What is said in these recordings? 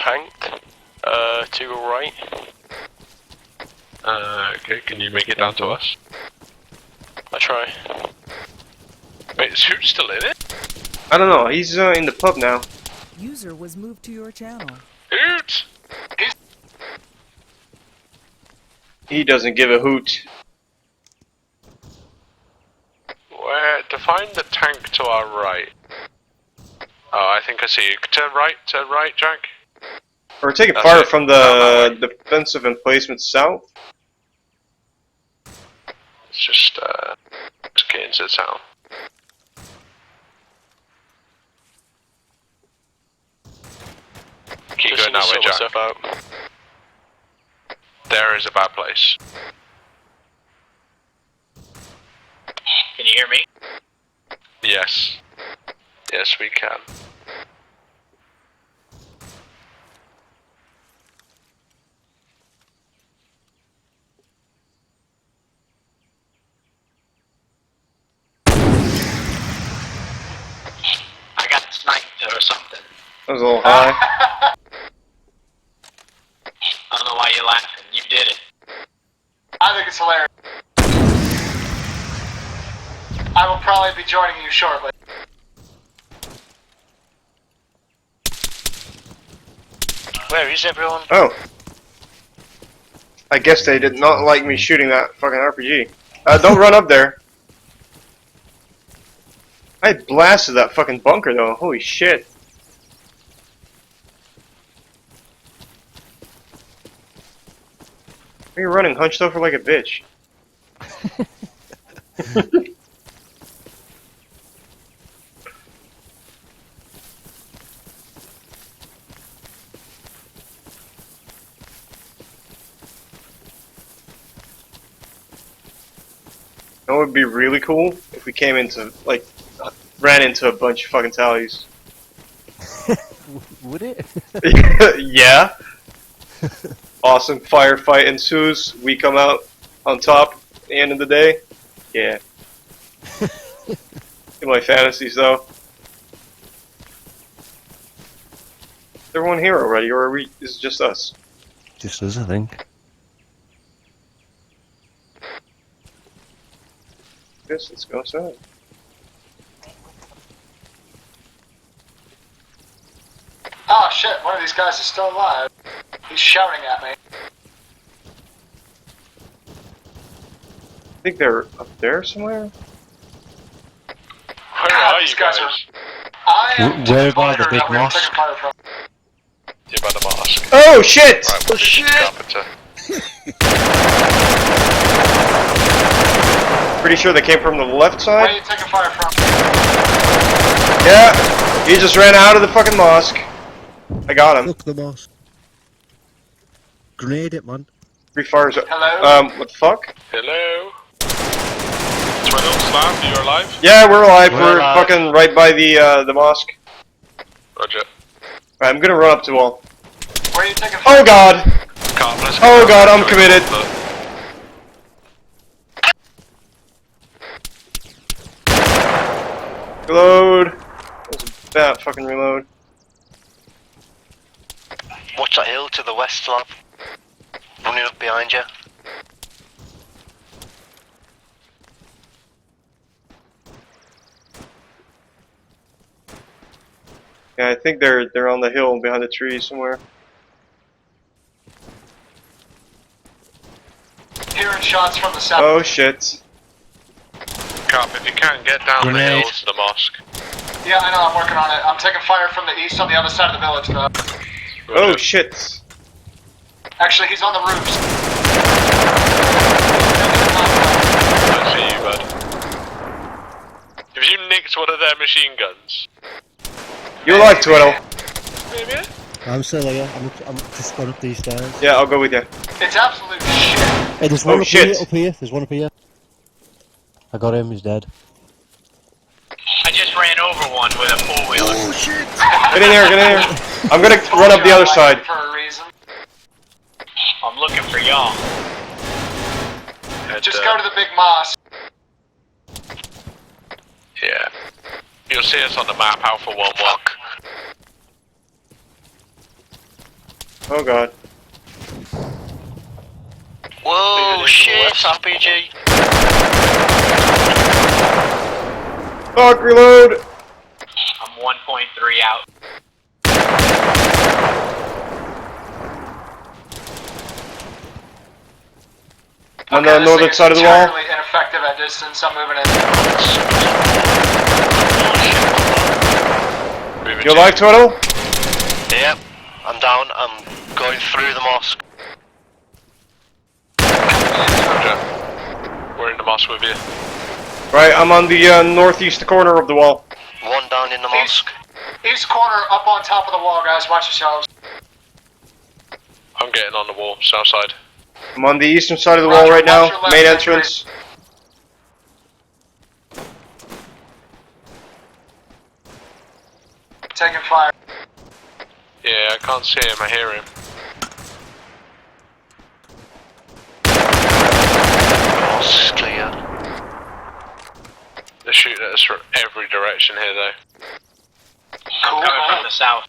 tank, to your right. Okay, can you make it down to us? I try. Wait, is Hoot still in it? I don't know, he's in the pub now. User was moved to your channel. Hoot! He doesn't give a hoot. Where? Define the tank to our right. Oh, I think I see you. Turn right, Jack. We're taking That's fire it. from the defensive emplacement south. It's just get into the town. Keep Just going that way, sort Jack. myself out. There is a bad place. Can you hear me? Yes. Yes, we can. I got sniped or something. That was a little high. I don't know why you're laughing. You did it. I think it's hilarious. I will probably be joining you shortly. Where is everyone? Oh. I guess they did not like me shooting that fucking RPG. Don't run up there. I blasted that fucking bunker though, holy shit. Why are you running hunched over like a bitch? That would be really cool if we came into, like, ran into a bunch of fucking tallies. Would it? Yeah. Awesome firefight ensues. We come out on top at the end of the day. Yeah. In my fantasies, though. Is everyone here already, or are we? Is it just us? Just us, I think. Yes, let's go outside. Oh shit, one of these guys is still alive. He's shouting at me. I think they're up there somewhere. Where God, are these you guys guys? I am Where by the disappointed big that we were mosque? taking fire from. You're by the mosque. Oh shit! Right, we'll do Carpenter. Pretty sure they came from the left Where are side. you taking fire from? Yeah, he just ran out of the fucking mosque. I got him. Look the mosque. Grenade it, man. Three fires. Hello? What the fuck? Hello? Twiddle, Slam, you alive? Yeah, we're alive. We're We're alive. fucking right by the mosque. Roger. Alright, I'm gonna run up to wall. Where are you taking fire Oh god! Can't, let's Oh go god, down I'm to committed. Reload. That was a bad fucking reload. Watch that hill to the west, Slav. Running up behind you. Yeah, I think they're on the hill behind the trees somewhere. Hearing shots from the south. Oh shit. Carp, if you can't get down the Grenade. hill to the mosque. Yeah, I know, I'm working on it. I'm taking fire from the east on the other side of the village, though. Oh Roger. shit. Actually, he's on the roofs. I see you, bud. Have you nicked one of their machine guns? You're alive, Twiddle. Maybe? I'm still here. I'm just going up these stairs. Yeah, I'll go with you. It's absolute shit. Hey, there's Oh, one shit. up here. There's one up here. I got him. He's dead. I just ran over one with a four-wheeler. Oh shit! Get in here, get in here. I'm gonna run up the other side. For a reason. I'm looking for y'all. Just go to the big mosque. Yeah. You'll see us on the map, Alpha 1-1. Oh god. Whoa, Moving shit, into the west. RPG. Fuck, reload! I'm 1.3 out. On Okay, the this northern thing is side of the wall? entirely ineffective at distance. I'm moving in. Moving You to alive, Turtle? Yep, I'm down. I'm going through the mosque. Roger. We're in the mosque with you. Right, I'm on the northeast corner of the wall. One down in the mosque. East corner, up on top of the wall, guys. Watch yourselves. I'm getting on the wall, south side. I'm on the eastern side of the Roger, wall right now. watch your left, Main entry. entrance. Taking fire. Yeah, I can't see him, I hear him. Mosque's clear. They're shooting at us from every direction here, though. I'm coming from the south.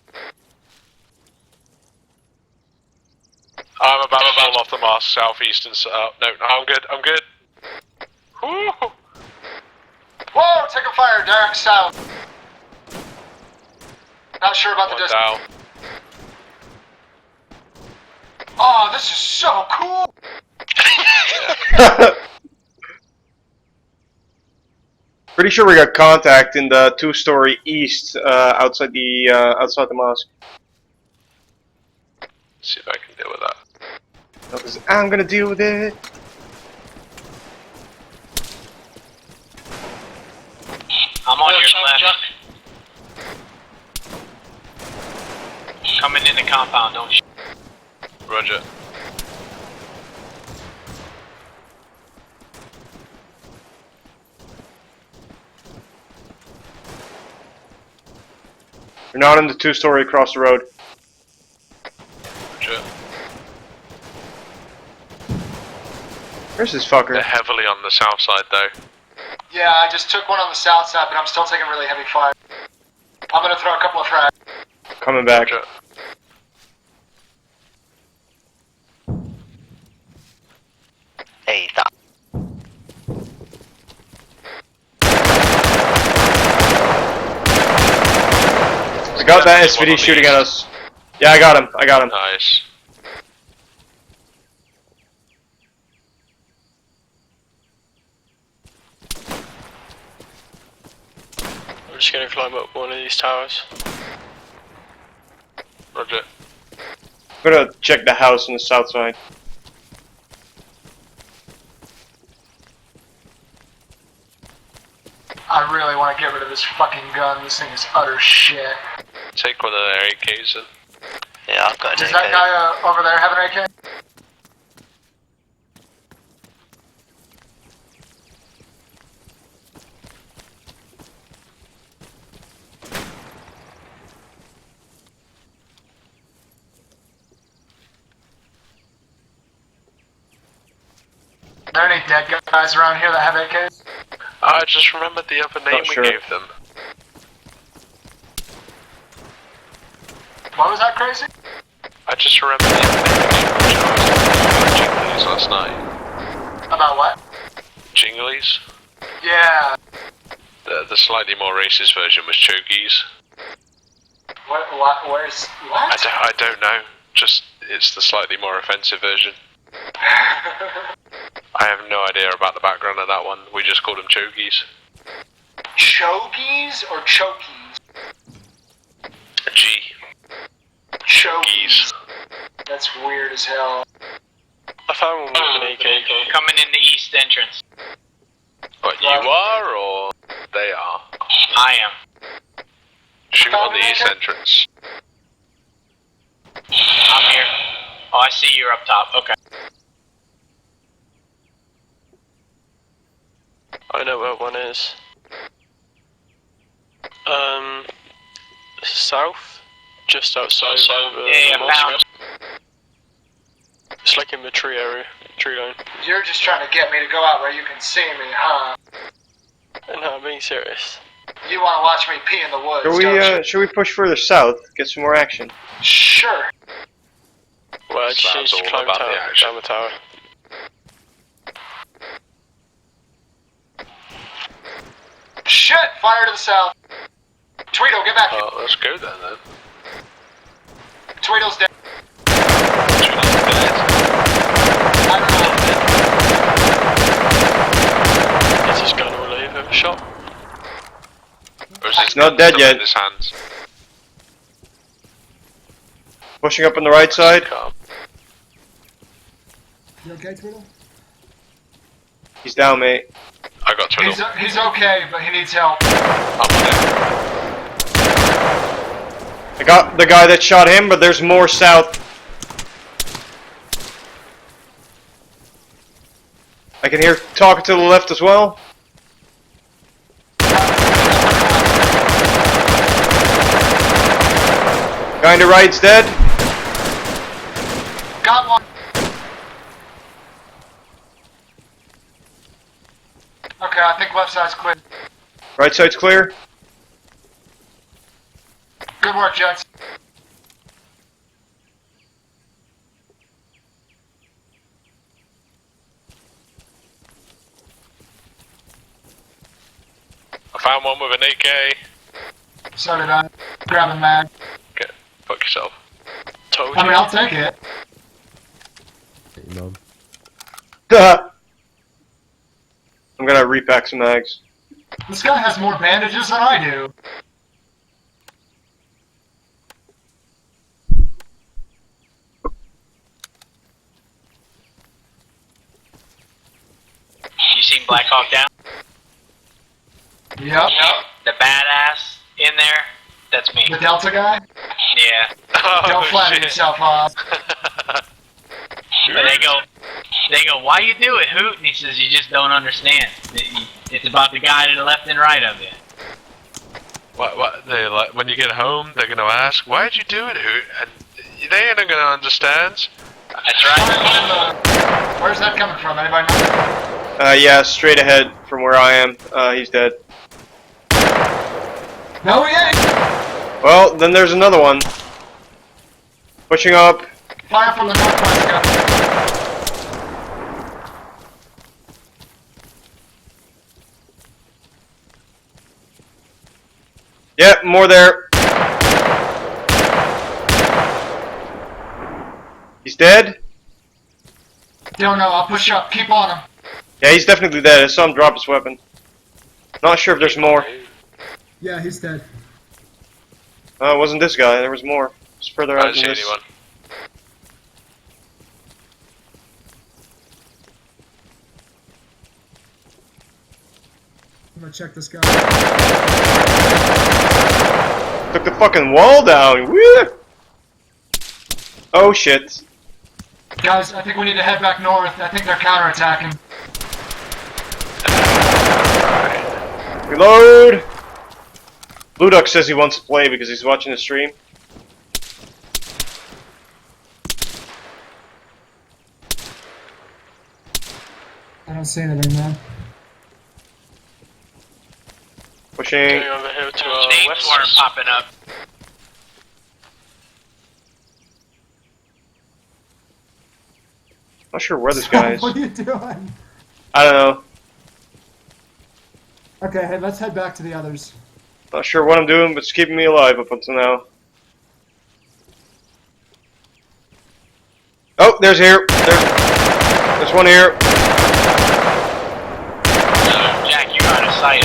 I'm about to fall off the mast, southeast and no, I'm good, I'm good. Woo! Whoa, taking fire, direct south. Not sure about the One distance. down. Oh, this is so cool. Pretty sure we got contact in the two-story east outside the mosque. See if I can deal with that. Because I'm gonna deal with it. I'm on your left. Coming in the compound, don't shoot. Roger. You're not in the two-story across the road. Roger. Where's this fucker? They're heavily on the south side, though. Yeah, I just took one on the south side, but I'm still taking really heavy fire. I'm gonna throw a couple of frags. Coming back. Roger. Hey, that. I got that Definitely one SVD on the shooting east. at us. Yeah, I got him. I got him. Nice. I'm just gonna climb up one of these towers. Roger. I'm gonna check the house on the south side. I really want to get rid of this fucking gun. This thing is utter shit. Take one of their AKs in. Yeah, I've got an Does AK. that guy over there have an AK? Are there any dead guys around here that have AKs? I just remembered the other name sure. we gave them. What was that, crazy? I just remembered the other name we gave them. Jinglies last night. About what? Jinglies? Yeah. The slightly more racist version was Chokies. What? Where's what? I don't know. Just, it's the slightly more offensive version. I have no idea about the background of that one. We just called them Chokies. Chogies or chokies? G. Chogies. That's weird as hell. I found one with an AK. Coming in the east entrance. What, you are or they are? I am. Shoot on the east entrance. I'm here. Oh, I see you're up top. Okay. I know where one is. South, just outside of Yeah, the mosque. found. It's like in the tree area, tree line. You're just trying to get me to go out where you can see me, huh? And no, I'm being serious. You want to watch me pee in the woods, Should don't we, should we push further south? Get some more action. you? Sure. Well, she Slab's needs to all climb about the down action. the tower. Shit! Fire to the south. Tweedle, get back here. Oh, let's go then. Tweedle's dead. Tweedle's dead. I don't know. Is his gun all over shot? Or is his Not gun dead still yet. in his hands? Pushing up on the right side. Calm. You okay, Tweedle? He's down, mate. I got Tweedle. He's okay, but he needs help. I'm on it. I got the guy that shot him, but there's more south. I can hear talking to the left as well. Guy on the right's dead. Got one. Okay, I think left side's clear. Right side's clear. Good work, gents. I found one with an AK. So did I. Grabbing mag. Okay, fuck yourself. Told I you. mean, I'll take it. Mom. I'm gonna repack some mags. This guy has more bandages than I do. You seen Black Hawk Down? Yep. The badass in there? That's me. The Delta guy? Yeah. Don't flatter shit. yourself, Oz. But they go, why you do it, Hoot? And he says, you just don't understand. It's about the guy to the left and right of you. What? They like when you get home, they're gonna ask, "Why'd you do it?" And they ain't gonna understand. That's right. Where's that coming from? Anybody know? Yeah, straight ahead from where I am. He's dead. No, he ain't! Well, then there's another one. Pushing up. Fire from the northwest, guy. Yep, more there. He's dead? Don't know, I'll push up. Keep on him. Yeah, he's definitely dead. I saw him drop his weapon. Not sure if there's more. Yeah, he's dead. It wasn't this guy. There was more. It's further I out don't than see this. anyone. I'm gonna check this guy. Took the fucking wall down. Woo! Oh shit. Guys, I think we need to head back north. I think they're counterattacking. Reload! Blue Duck says he wants to play because he's watching the stream. I don't see anything, man. Pushing. Going over here to our Names west. weren't popping up. Not sure where this guy is. What are you doing? I don't know. Okay, hey, let's head back to the others. Not sure what I'm doing, but it's keeping me alive up until now. Oh, there's here. There's one here. Jack, you're out of sight.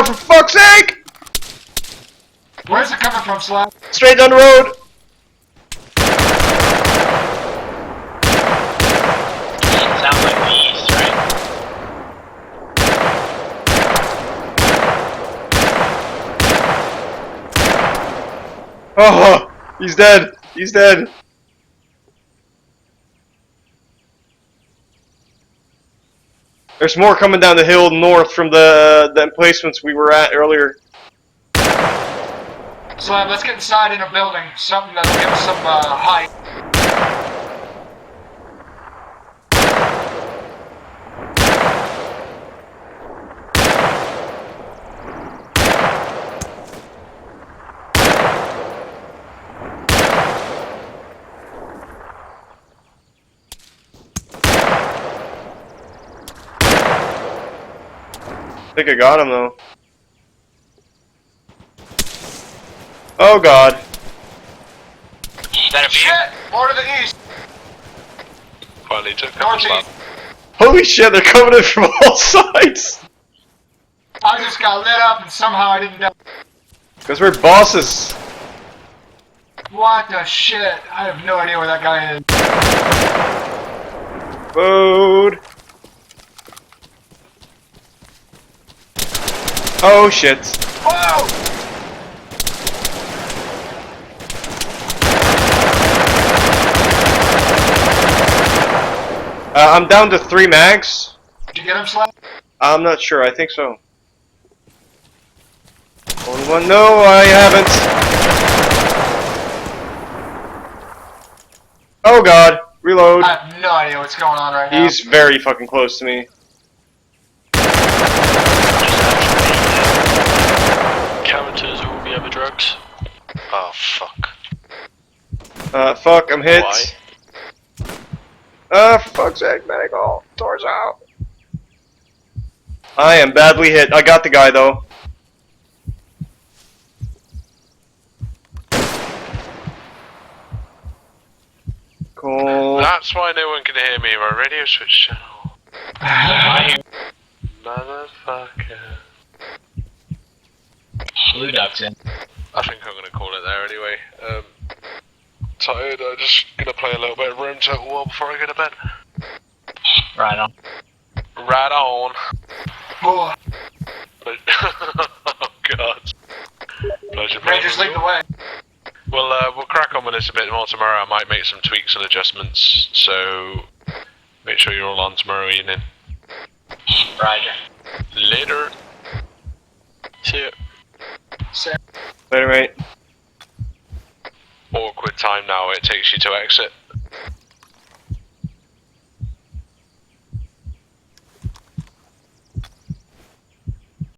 For fuck's sake! Where's it coming from, Slap? Straight down the road. Sounds like the east, right? Oh, he's dead. He's dead. There's more coming down the hill north from the emplacements we were at earlier. Slap, let's get inside in a building. Something that'll give us some height. I think I got him though. Oh god. Is that a view? Shit! More to the east. Finally took a couple Northeast. slap. Holy shit, they're coming in from all sides! I just got lit up and somehow I didn't die. Because we're bosses. What the shit? I have no idea where that guy is. Food. Oh shit. Whoa! I'm down to 3 mags. Did you get him, Slap? I'm not sure, I think so. Only one, no, I haven't. Oh god, reload. I have no idea what's going on right now. He's very fucking close to me. Counters all the other drugs. Oh, fuck. Fuck, I'm hit. Why? For fuck's sake, medical. Doors out. I am badly hit. I got the guy though. Cool. That's why no one can hear me. My radio switched channel. Motherfucker. Blue ducks in. I think I'm gonna call it there anyway. Tired. I'm just gonna play a little bit of Rome Total War before I go to bed. Right on. Right on. Oh, But oh god. Pleasure playing Rangers with lead you. the way. We'll crack on with this a bit more tomorrow. I might make some tweaks and adjustments, so make sure you're all on tomorrow evening. Roger. Later. See ya. Later, mate. Awkward time now. It takes you to exit.